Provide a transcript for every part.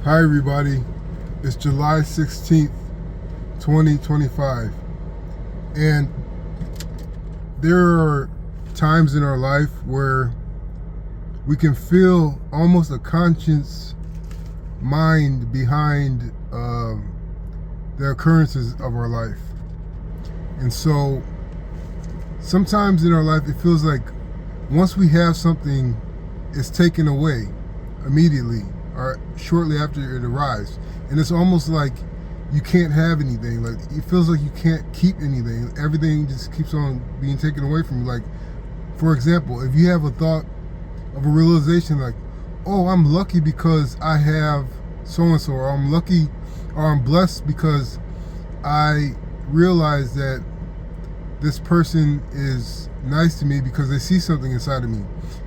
Hi everybody, it's July 16th, 2025, and there are times in our life where we can feel almost a conscious mind behind the occurrences of our life. And so sometimes in our life it feels like once we have something, it's taken away immediately or shortly after it arrives, and it's almost like you can't have anything. Like it feels like you can't keep anything. Everything just keeps on being taken away from you. Like, for example, if you have a thought of a realization like, oh, I'm lucky because I have so and so, or I'm lucky or I'm blessed because I realize that this person is nice to me because they see something inside of me.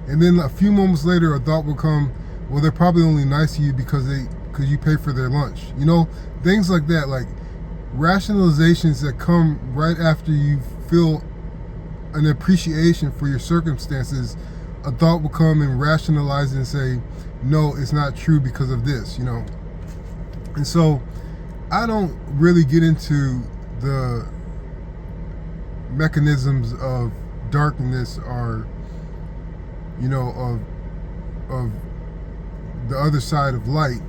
And then a few moments later a thought will come, well, they're probably only nice to you because you pay for their lunch. You know, things like that, like rationalizations that come right after you feel an appreciation for your circumstances. A thought will come and rationalize it and say, no, it's not true because of this, you know. And so I don't really get into the mechanisms of darkness or, you know, of the other side of light,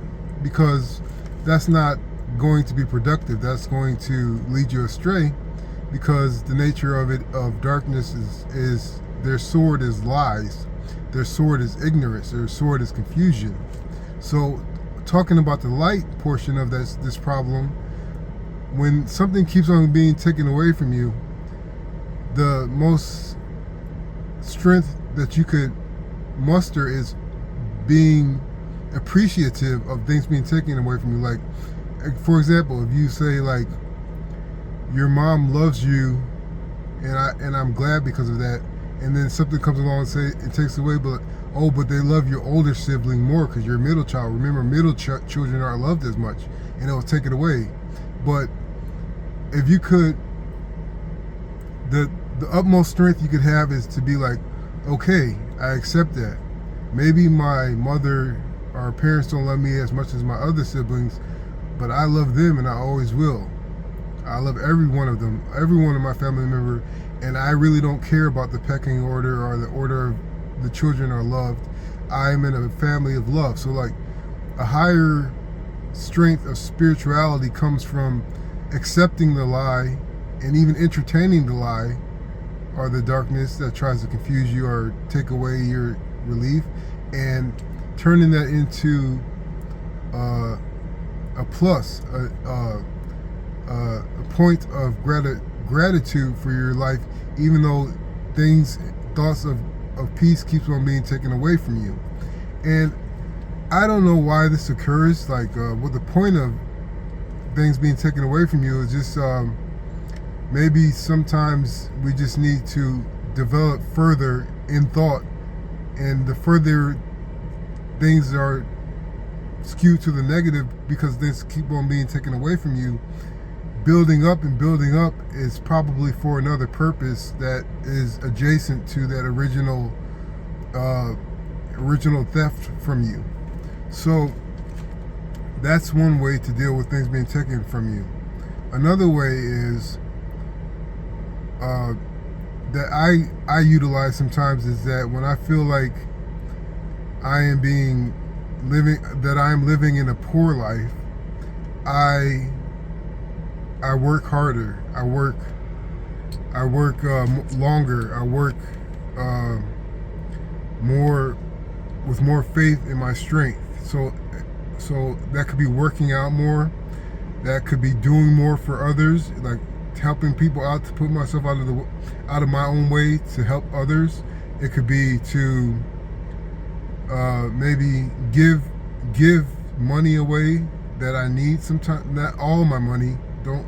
because that's not going to be productive. That's going to lead you astray, because the nature of darkness is their sword is lies, their sword is ignorance, their sword is confusion. So talking about the light portion of this problem, when something keeps on being taken away from you, the most strength that you could muster is being appreciative of things being taken away from you. Like, for example, if you say like your mom loves you and I'm glad because of that, and then something comes along and say it takes away, but they love your older sibling more because you're a middle child. Remember, middle children aren't loved as much, and it'll take it away. But if you could, the utmost strength you could have is to be like, okay, I accept that. Maybe my mother or parents don't love me as much as my other siblings, but I love them and I always will. I love every one of them, every one of my family member, and I really don't care about the pecking order or the order of the children are loved. I'm in a family of love. So like a higher strength of spirituality comes from accepting the lie and even entertaining the lie or the darkness that tries to confuse you or take away your relief, and turning that into a plus, a point of gratitude for your life, even though thoughts of peace keeps on being taken away from you. And I don't know why this occurs. Like, what the point of things being taken away from you is just maybe sometimes we just need to develop further in thought, and the further things are skewed to the negative because things keep on being taken away from you, building up is probably for another purpose that is adjacent to that original theft from you. So that's one way to deal with things being taken from you. Another way is that I utilize sometimes is that when I feel like I am living in a poor life, I work harder. I work longer. I work more with more faith in my strength. So that could be working out more. That could be doing more for others, like helping people out, to put myself out of my own way to help others. It could be to maybe give money away that I need sometimes. Not all my money.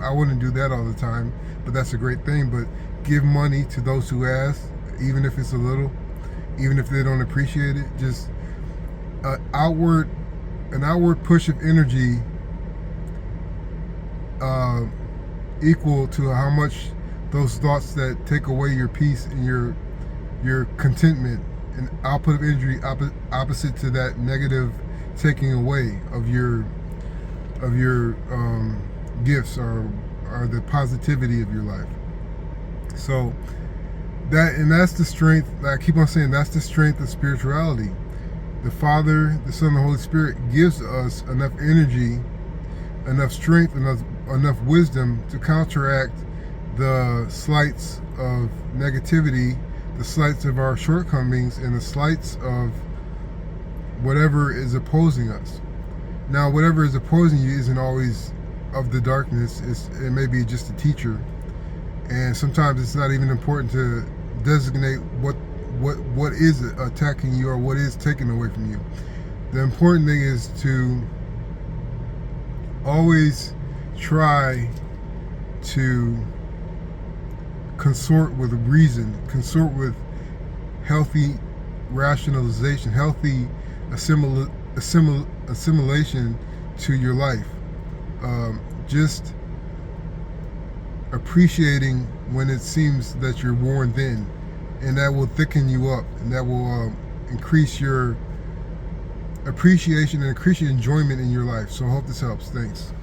I wouldn't do that all the time, but that's a great thing. But give money to those who ask, even if it's a little, even if they don't appreciate it. Just an outward push of energy equal to how much those thoughts that take away your peace and your contentment, an output of energy opposite to that negative taking away of your gifts or the positivity of your life. So that's the strength. I keep on saying that's the strength of spirituality. The Father, the Son, and the Holy Spirit gives us enough energy, enough strength, enough wisdom to counteract the slights of negativity, the slights of our shortcomings, and the slights of whatever is opposing us. Now, whatever is opposing you isn't always of the darkness. It may be just a teacher, and sometimes it's not even important to designate what is attacking you or what is taken away from you. The important thing is to always try to consort with reason, consort with healthy rationalization, healthy assimilation to your life. Just appreciating when it seems that you're worn thin, and that will thicken you up, and that will increase your appreciation and increase your enjoyment in your life. So I hope this helps. Thanks.